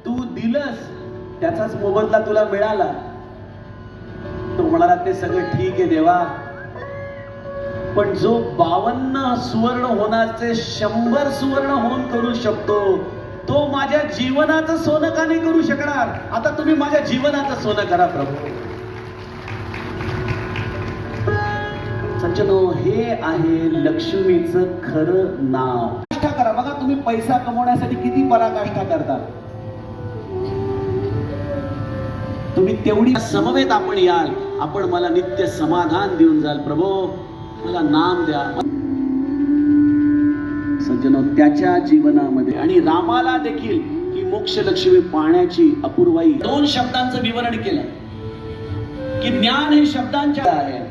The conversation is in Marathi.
तू दिलंस त्याचाच मोबदला तुला मिळाला. तो म्हणाला ते सगळं ठीक आहे देवा, पण जो 52 सुवर्ण होण्याचे 100 सुवर्ण होऊन करू शकतो, तो माझ्या जीवनाचं सोनं का नाही करू शकणार? आता तुम्ही माझ्या जीवनाचं सोनं करा प्रभू. सज्जनो, हे आहे लक्ष्मीचं खरं नाव. पराकाष्ठा करा. बघा तुम्ही पैसा कमवण्यासाठी किती पराकाष्ठा करता. तुम्ही तेवढी समवेत आपण याल, आपण मला नित्य समाधान देऊन जाल. प्रभू मला नाम द्या. सज्जनो, त्याच्या जीवनामध्ये आणि रामाला देखील ही मोक्ष लक्ष्मी पाहण्याची अपूर्वाई 2 शब्दांचं विवरण केलं की ज्ञान हे शब्दांच्या आहे.